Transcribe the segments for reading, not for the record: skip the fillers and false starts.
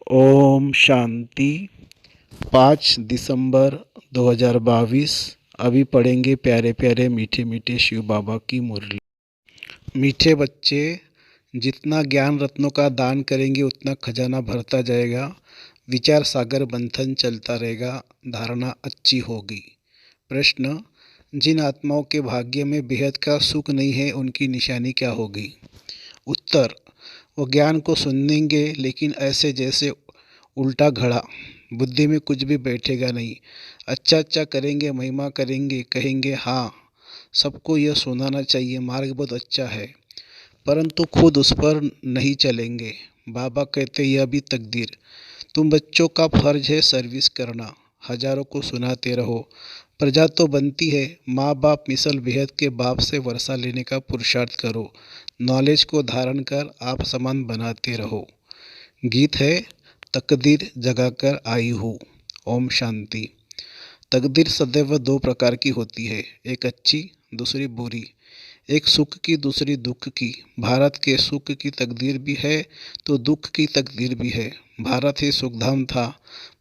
ओम शांति। 5 दिसंबर 2022। अभी पढ़ेंगे प्यारे प्यारे मीठे मीठे शिव बाबा की मुरली। मीठे बच्चे, जितना ज्ञान रत्नों का दान करेंगे उतना खजाना भरता जाएगा। विचार सागर मंथन चलता रहेगा, धारणा अच्छी होगी। प्रश्न: जिन आत्माओं के भाग्य में बेहद का सुख नहीं है उनकी निशानी क्या होगी? उत्तर: वो ज्ञान को सुनेंगे लेकिन ऐसे जैसे उल्टा घड़ा, बुद्धि में कुछ भी बैठेगा नहीं। अच्छा अच्छा करेंगे, महिमा करेंगे, कहेंगे हाँ सबको यह सुनाना चाहिए, मार्ग बहुत अच्छा है, परंतु खुद उस पर नहीं चलेंगे। बाबा कहते यह भी तकदीर। तुम बच्चों का फर्ज है सर्विस करना, हजारों को सुनाते रहो, प्रजा तो बनती है। माँ बाप मिसल बेहद के बाप से वर्षा लेने का पुरुषार्थ करो, नॉलेज को धारण कर आप समान बनाते रहो। गीत है तकदीर जगाकर आई हूँ। ओम शांति। तकदीर सदैव दो प्रकार की होती है, एक अच्छी दूसरी बुरी, एक सुख की दूसरी दुख की। भारत के सुख की तकदीर भी है तो दुख की तकदीर भी है। भारत ही सुखधाम था,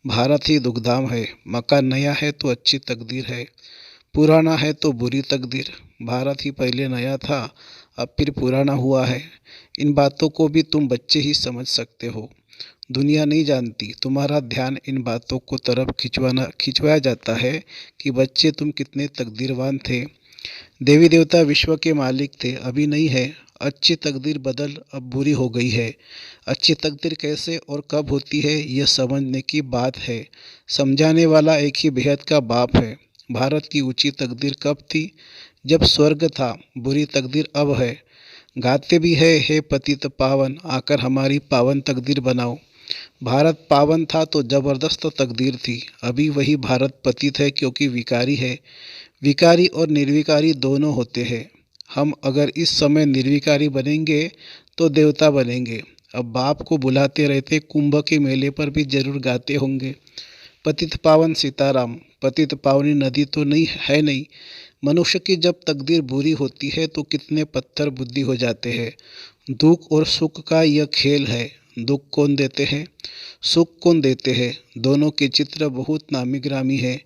भारत ही दुखधाम है। मकान नया है तो अच्छी तकदीर है, पुराना है तो बुरी तकदीर। भारत ही पहले नया था, अब फिर पुराना हुआ है। इन बातों को भी तुम बच्चे ही समझ सकते हो, दुनिया नहीं जानती। तुम्हारा ध्यान इन बातों को तरफ खिंचवाया जाता है कि बच्चे तुम कितने तकदीरवान थे। देवी देवता विश्व के मालिक थे, अभी नहीं है। अच्छी तकदीर बदल अब बुरी हो गई है। अच्छी तकदीर कैसे और कब होती है यह समझने की बात है। समझाने वाला एक ही बेहद का बाप है। भारत की ऊंची तकदीर कब थी? जब स्वर्ग था। बुरी तकदीर अब है। गाते भी है, हे पतित पावन आकर हमारी पावन तकदीर बनाओ। भारत पावन था तो जबरदस्त तकदीर थी, अभी वही भारत पतित है क्योंकि विकारी है। विकारी और निर्विकारी दोनों होते हैं। हम अगर इस समय निर्विकारी बनेंगे तो देवता बनेंगे। अब बाप को बुलाते रहते, कुंभ के मेले पर भी जरूर गाते होंगे, पतित पावन सीताराम। पतित पावनी नदी तो नहीं है नहीं। मनुष्य की जब तकदीर बुरी होती है तो कितने पत्थर बुद्धि हो जाते हैं। दुख और सुख का यह खेल है। दुख कौन देते हैं, सुख कौन देते हैं, दोनों के चित्र बहुत नामी ग्रामी है।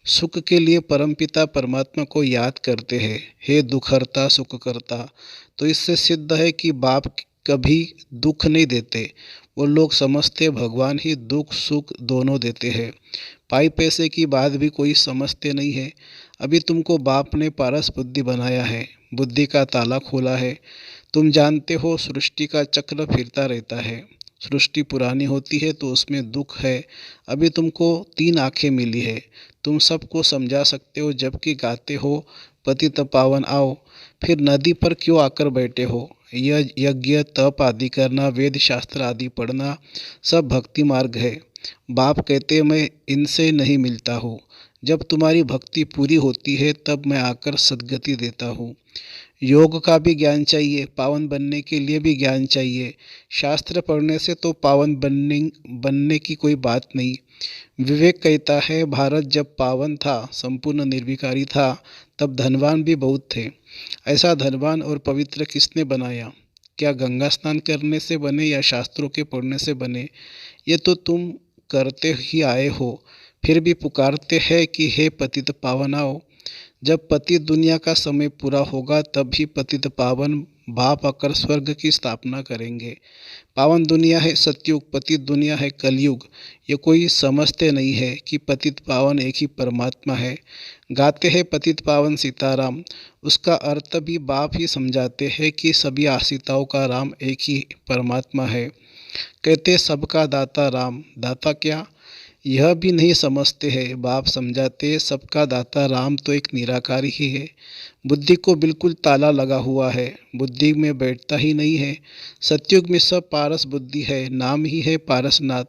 सुख के लिए परमपिता परमात्मा को याद करते हैं, हे दुखहर्ता सुख करता। तो इससे सिद्ध है कि बाप कभी दुख नहीं देते। वो लोग समझते भगवान ही दुख सुख दोनों देते हैं। पाई पैसे की बात भी कोई समझते नहीं है। अभी तुमको बाप ने पारस बुद्धि बनाया है, बुद्धि का ताला खोला है। तुम जानते हो सृष्टि का चक्र फिरता रहता है। सृष्टि पुरानी होती है तो उसमें दुख है। अभी तुमको 3 आँखें मिली है, तुम सबको समझा सकते हो जबकि गाते हो पतित पावन आओ। फिर नदी पर क्यों आकर बैठे हो? यह यज्ञ तप आदि करना, वेद शास्त्र आदि पढ़ना सब भक्ति मार्ग है। बाप कहते मैं इनसे नहीं मिलता हूँ। जब तुम्हारी भक्ति पूरी होती है तब मैं आकर सद्गति देता हूँ। योग का भी ज्ञान चाहिए, पावन बनने के लिए भी ज्ञान चाहिए। शास्त्र पढ़ने से तो पावन बनने की कोई बात नहीं। विवेक कहता है भारत जब पावन था, संपूर्ण निर्विकारी था, तब धनवान भी बहुत थे। ऐसा धनवान और पवित्र किसने बनाया? क्या गंगा स्नान करने से बने या शास्त्रों के पढ़ने से बने? ये तो तुम करते ही आए हो, फिर भी पुकारते हैं कि हे पतित पावन आओ। जब पतित दुनिया का समय पूरा होगा तब भी पतित पावन बाप आकर स्वर्ग की स्थापना करेंगे। पावन दुनिया है सतयुग, पतित दुनिया है कलयुग। ये कोई समझते नहीं है कि पतित पावन एक ही परमात्मा है। गाते हैं पतित पावन सीताराम, उसका अर्थ भी बाप ही समझाते हैं कि सभी आश्रिताओं का राम एक ही परमात्मा है। कहते सबका दाता राम, दाता क्या यह भी नहीं समझते हैं। बाप समझाते सबका दाता राम तो एक निराकार ही है। बुद्धि को बिल्कुल ताला लगा हुआ है, बुद्धि में बैठता ही नहीं है। सतयुग में सब पारस बुद्धि है, नाम ही है पारसनाथ,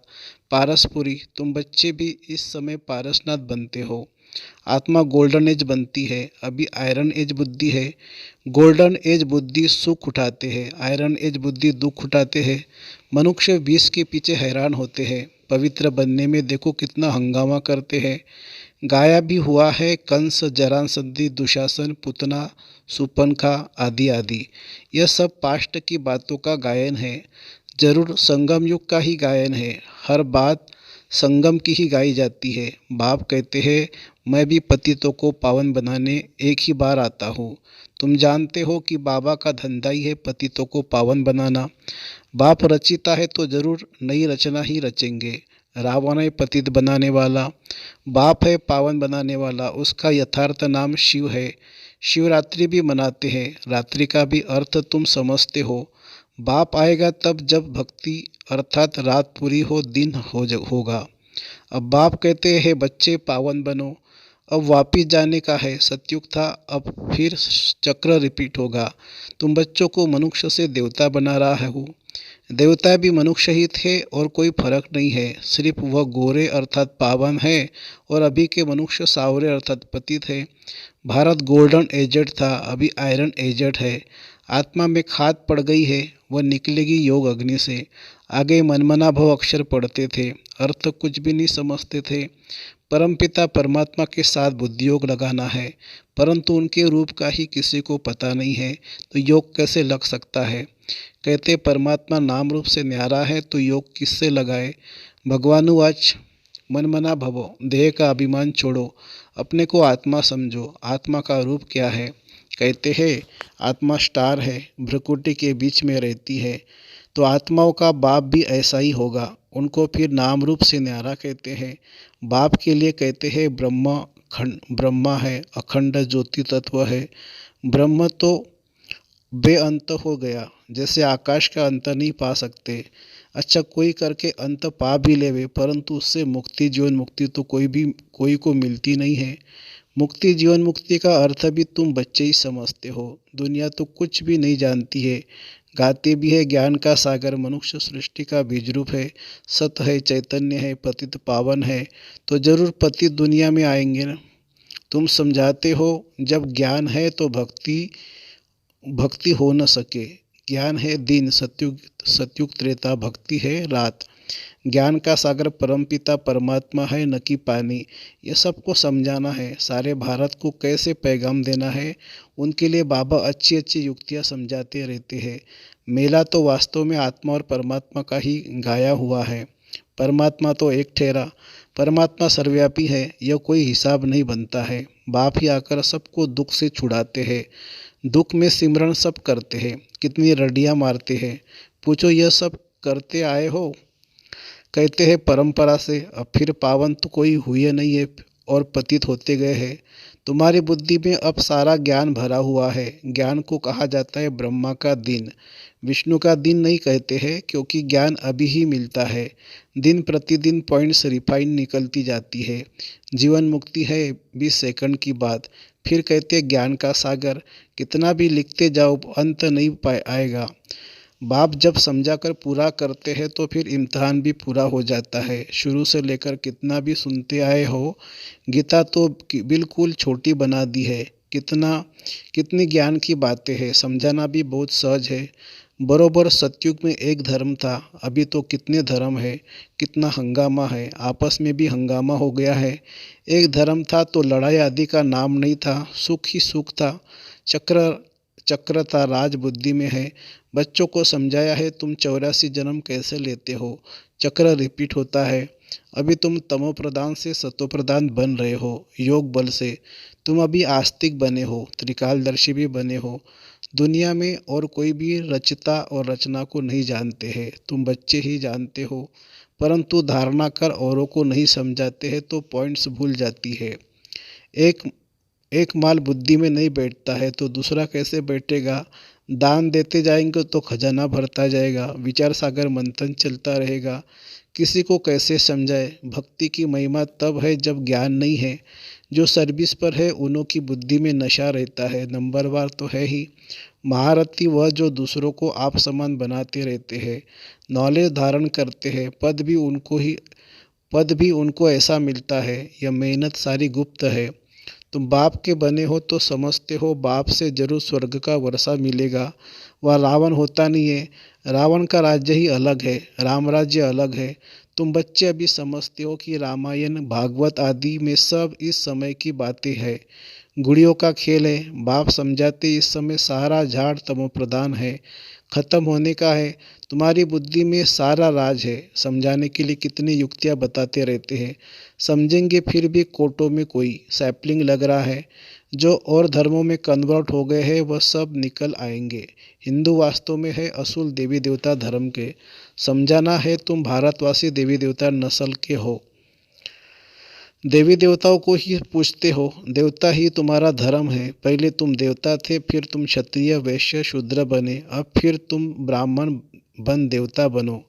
पारसपुरी। तुम बच्चे भी इस समय पारसनाथ बनते हो। आत्मा गोल्डन एज बनती है, अभी आयरन एज बुद्धि है। गोल्डन एज बुद्धि सुख उठाते हैं, आयरन एज बुद्धि दुख उठाते हैं। मनुष्य विष के पीछे हैरान होते हैं, पवित्र बनने में देखो कितना हंगामा करते हैं। गाया भी हुआ है कंस, जरासंधि, दुशासन, पुतना, सुपनखा आदि आदि। यह सब पास्ट की बातों का गायन है। जरूर संगम युग का ही गायन है। हर बात संगम की ही गाई जाती है। बाप कहते हैं, मैं भी पतितों को पावन बनाने एक ही बार आता हूँ। तुम जानते हो कि बाबा का धंधा ही है पतितों को पावन बनाना। बाप रचिता है तो जरूर नई रचना ही रचेंगे। रावण है पतित बनाने वाला, बाप है पावन बनाने वाला। उसका यथार्थ नाम शिव है। शिवरात्रि भी मनाते हैं। रात्रि का भी अर्थ तुम समझते हो। बाप आएगा तब जब भक्ति अर्थात रात पूरी हो, दिन होगा। अब बाप कहते हैं, बच्चे पावन बनो। अब वापिस जाने का है। सतयुग था, अब फिर चक्र रिपीट होगा। तुम बच्चों को मनुष्य से देवता बना रहा है। देवता भी मनुष्य ही थे और कोई फर्क नहीं है। सिर्फ वह गोरे अर्थात पावन है और अभी के मनुष्य सावरे अर्थात पतित है। भारत गोल्डन एजेड था, अभी आयरन एजेड है। आत्मा में खाद पड़ गई है, वह निकलेगी योग अग्नि से। आगे मनमना भव अक्षर पढ़ते थे, अर्थ कुछ भी नहीं समझते थे। परमपिता परमात्मा के साथ बुद्धि योग लगाना है, परंतु उनके रूप का ही किसी को पता नहीं है, तो योग कैसे लग सकता है। कहते परमात्मा नाम रूप से न्यारा है, तो योग किससे लगाए। भगवानुवाच मनमना भवो, देह का अभिमान छोड़ो, अपने को आत्मा समझो। आत्मा का रूप क्या है। कहते हैं आत्मा स्टार है, भ्रकुटी के बीच में रहती है। तो आत्माओं का बाप भी ऐसा ही होगा। उनको फिर नाम रूप से न्यारा कहते हैं। बाप के लिए कहते हैं ब्रह्मा है, अखंड ज्योति तत्व है। ब्रह्म तो बेअंत हो गया, जैसे आकाश का अंत नहीं पा सकते। अच्छा, कोई करके अंत पा भी लेवे, परंतु उससे मुक्ति जीवन मुक्ति तो कोई को मिलती नहीं है। मुक्ति जीवन मुक्ति का अर्थ भी तुम बच्चे ही समझते हो। दुनिया तो कुछ भी नहीं जानती है। गाते भी है ज्ञान का सागर मनुष्य सृष्टि का बीज रूप है। सत है, चैतन्य है, पतित पावन है, तो जरूर पतित दुनिया में आएंगे ना। तुम समझाते हो जब ज्ञान है तो भक्ति हो न सके। ज्ञान है दिन, सतयुग त्रेता, भक्ति है रात। ज्ञान का सागर परमपिता परमात्मा है, न कि पानी। ये सबको समझाना है। सारे भारत को कैसे पैगाम देना है, उनके लिए बाबा अच्छी अच्छी युक्तियाँ समझाते रहते हैं। मेला तो वास्तव में आत्मा और परमात्मा का ही गाया हुआ है। परमात्मा तो एक ठहरा, परमात्मा सर्वव्यापी है, यह कोई हिसाब नहीं बनता है। बाप ही आकर सबको दुख से छुड़ाते हैं। दुख में सिमरन सब करते हैं, कितनी रडियाँ मारते हैं। पूछो यह सब करते आए हो। कहते हैं परंपरा से, अब फिर पावन तो कोई हुए नहीं है और पतित होते गए हैं। तुम्हारी बुद्धि में अब सारा ज्ञान भरा हुआ है। ज्ञान को कहा जाता है ब्रह्मा का दिन। विष्णु का दिन नहीं कहते हैं, क्योंकि ज्ञान अभी ही मिलता है। दिन प्रतिदिन पॉइंट्स रिफाइन निकलती जाती है। जीवन मुक्ति है 20 सेकंड की बात। फिर कहते ज्ञान का सागर, कितना भी लिखते जाओ अंत नहीं आएगा। बाप जब समझा कर पूरा करते हैं तो फिर इम्तहान भी पूरा हो जाता है। शुरू से लेकर कितना भी सुनते आए हो, गीता तो बिल्कुल छोटी बना दी है। कितनी ज्ञान की बातें हैं, समझाना भी बहुत सहज है। बरोबर सतयुग में एक धर्म था, अभी तो कितने धर्म है, कितना हंगामा है, आपस में भी हंगामा हो गया है। एक धर्म था तो लड़ाई आदि का नाम नहीं था, सुख ही सुख था। चक्र था, राज बुद्धि में है। बच्चों को समझाया है, तुम 84 जन्म कैसे लेते हो, चक्र रिपीट होता है। अभी तुम तमो प्रधान से सतो प्रधान बन रहे हो योग बल से। तुम अभी आस्तिक बने हो, त्रिकालदर्शी भी बने हो। दुनिया में और कोई भी रचता और रचना को नहीं जानते हैं, तुम बच्चे ही जानते हो। परंतु धारणा कर औरों को नहीं समझाते हैं तो पॉइंट्स भूल जाती है। एक एक माल बुद्धि में नहीं बैठता है तो दूसरा कैसे बैठेगा। दान देते जाएंगे तो खजाना भरता जाएगा, विचार सागर मंथन चलता रहेगा। किसी को कैसे समझाए। भक्ति की महिमा तब है जब ज्ञान नहीं है। जो सर्विस पर है उन्हों की बुद्धि में नशा रहता है, नंबरवार तो है ही। महारथी वह जो दूसरों को आप समान बनाते रहते हैं, नॉलेज धारण करते हैं। पद भी उनको ऐसा मिलता है, यह मेहनत सारी गुप्त है। तुम बाप के बने हो तो समझते हो बाप से जरूर स्वर्ग का वर्षा मिलेगा। वह रावण होता नहीं है। रावण का राज्य ही अलग है, राम राज्य अलग है। तुम बच्चे अभी समझते हो कि रामायण भागवत आदि में सब इस समय की बातें हैं, गुड़ियों का खेल है। बाप समझाते इस समय सारा झाड़ तमो प्रधान है। ख़त्म होने का है। तुम्हारी बुद्धि में सारा राज है। समझाने के लिए कितनी युक्तियाँ बताते रहते हैं। समझेंगे फिर भी कोर्टों में कोई सैपलिंग लग रहा है। जो और धर्मों में कन्वर्ट हो गए हैं वह सब निकल आएंगे। हिंदू वास्तव में है असूल देवी देवता धर्म के। समझाना है तुम भारतवासी देवी देवता नस्ल के हो। देवी देवताओं को ही पूजते हो। देवता ही तुम्हारा धर्म है। पहले तुम देवता थे, फिर तुम क्षत्रिय वैश्य शूद्र बने, अब फिर तुम ब्राह्मण बन देवता बनो।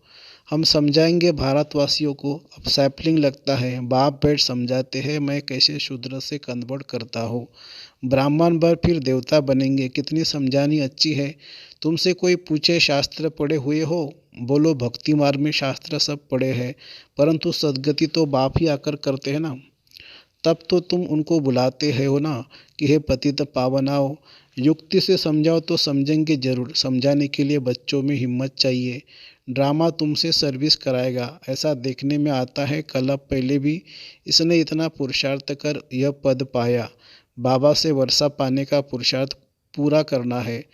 हम समझाएंगे भारतवासियों को। अब सैपलिंग लगता है। बाप बेट समझाते हैं मैं कैसे शूद्र से कन्वर्ट करता हूँ। ब्राह्मण बन फिर देवता बनेंगे। कितनी समझानी अच्छी है। तुमसे कोई पूछे शास्त्र पढ़े हुए हो, बोलो भक्ति मार्ग में शास्त्र सब पढ़े हैं, परंतु सदगति तो बाप ही आकर करते हैं ना। तब तो तुम उनको बुलाते हो ना कि हे पतित पावनाओ। युक्ति से समझाओ तो समझेंगे जरूर। समझाने के लिए बच्चों में हिम्मत चाहिए। ड्रामा तुमसे सर्विस कराएगा ऐसा देखने में आता है। कल पहले भी इसने इतना पुरुषार्थ कर यह पद पाया। बाबा से वर्षा पाने का पुरुषार्थ पूरा करना है।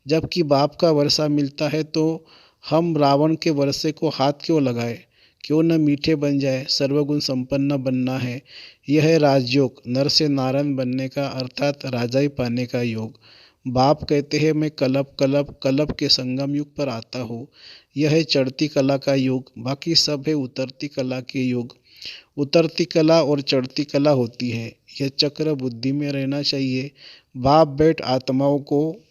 जबकि बाप का वर्षा मिलता है तो हम रावण के वर्षे को हाथ क्यों लगाए। क्यों न मीठे बन जाए। सर्वगुण संपन्न बनना है। यह है राजयोग। नर से नारायण बनने का अर्थात राजाई पाने का योग। बाप कहते हैं मैं कलप कलप कलप के संगम युग पर आता हूँ। यह है चढ़ती कला का योग। बाकी सब है उतरती कला के योग। उतरती कला और चढ़ती कला होती है। यह चक्र बुद्धि में रहना चाहिए। बाप बेट आत्माओं को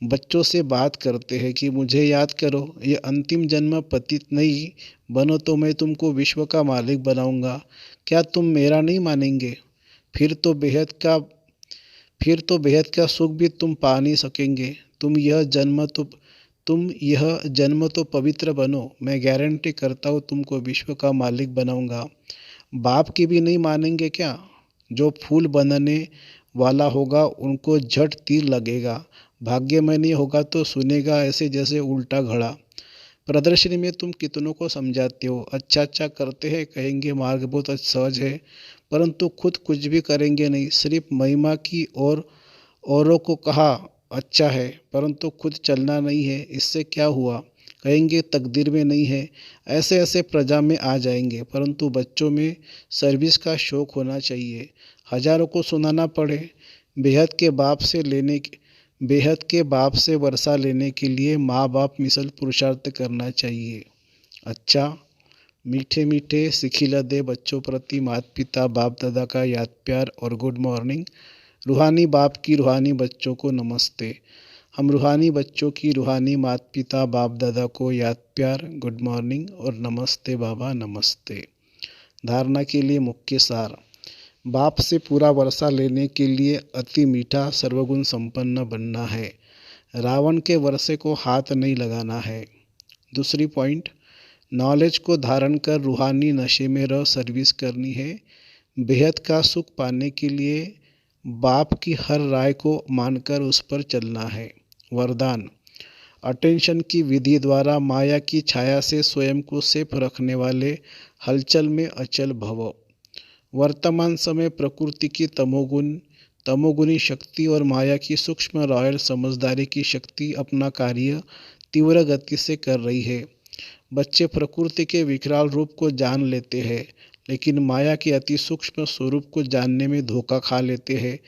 बच्चों से बात करते हैं कि मुझे याद करो। ये अंतिम जन्म पतित नहीं बनो तो मैं तुमको विश्व का मालिक बनाऊंगा। क्या तुम मेरा नहीं मानेंगे। फिर तो बेहद का फिर तो बेहद का सुख भी तुम पा नहीं सकेंगे। तुम यह जन्म तो पवित्र बनो। मैं गारंटी करता हूँ तुमको विश्व का मालिक बनाऊंगा। बाप की भी नहीं मानेंगे क्या। जो फूल बनने वाला होगा उनको झट तीर लगेगा। भाग्य में नहीं होगा तो सुनेगा ऐसे जैसे उल्टा घड़ा। प्रदर्शनी में तुम कितनों को समझाते हो। अच्छा अच्छा करते हैं, कहेंगे मार्ग बहुत सहज है, परंतु खुद कुछ भी करेंगे नहीं। सिर्फ महिमा की और औरों को कहा अच्छा है, परंतु खुद चलना नहीं है। इससे क्या हुआ। कहेंगे तकदीर में नहीं है। ऐसे ऐसे प्रजा में आ जाएंगे। परंतु बच्चों में सर्विस का शौक होना चाहिए। हजारों को सुनाना पड़े। बेहद के बाप से लेने बेहद के बाप से वर्षा लेने के लिए माँ बाप मिसल पुरुषार्थ करना चाहिए। अच्छा, मीठे मीठे सिखिला दे बच्चों प्रति माता पिता बाप दादा का याद प्यार और गुड मॉर्निंग। रूहानी बाप की रूहानी बच्चों को नमस्ते। हम रूहानी बच्चों की रूहानी माता पिता बाप दादा को याद प्यार गुड मॉर्निंग और नमस्ते बाबा नमस्ते। धारणा के लिए मुख्य सार। बाप से पूरा वर्षा लेने के लिए अति मीठा सर्वगुण संपन्न बनना है। रावण के वर्षे को हाथ नहीं लगाना है। दूसरी पॉइंट, नॉलेज को धारण कर रूहानी नशे में रह सर्विस करनी है। बेहद का सुख पाने के लिए बाप की हर राय को मानकर उस पर चलना है। वरदान, अटेंशन की विधि द्वारा माया की छाया से स्वयं को सेफ रखने वाले हलचल में अचल भव। वर्तमान समय प्रकृति की तमोगुनी शक्ति और माया की सूक्ष्म रॉयल समझदारी की शक्ति अपना कार्य तीव्र गति से कर रही है। बच्चे प्रकृति के विकराल रूप को जान लेते हैं, लेकिन माया के अति सूक्ष्म स्वरूप को जानने में धोखा खा लेते हैं,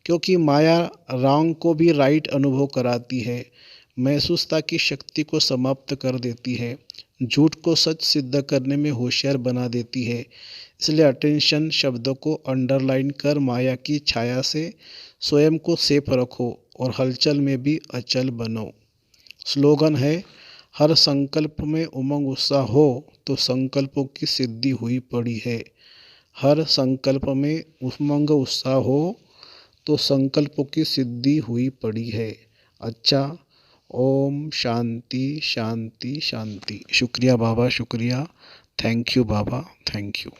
क्योंकि माया रॉन्ग को भी राइट अनुभव कराती है। महसूसता की शक्ति को समाप्त कर देती है। झूठ को सच सिद्ध करने में होशियार बना देती है। इसलिए अटेंशन शब्दों को अंडरलाइन कर माया की छाया से स्वयं को सेफ रखो और हलचल में भी अचल बनो। स्लोगन है, हर संकल्प में उमंग उत्साह हो तो संकल्पों की सिद्धि हुई पड़ी है। हर संकल्प में उमंग उत्साह हो तो संकल्पों की सिद्धि हुई पड़ी है। अच्छा, ओम शांति शांति शांति। शुक्रिया बाबा, शुक्रिया। Thank you Baba, thank you.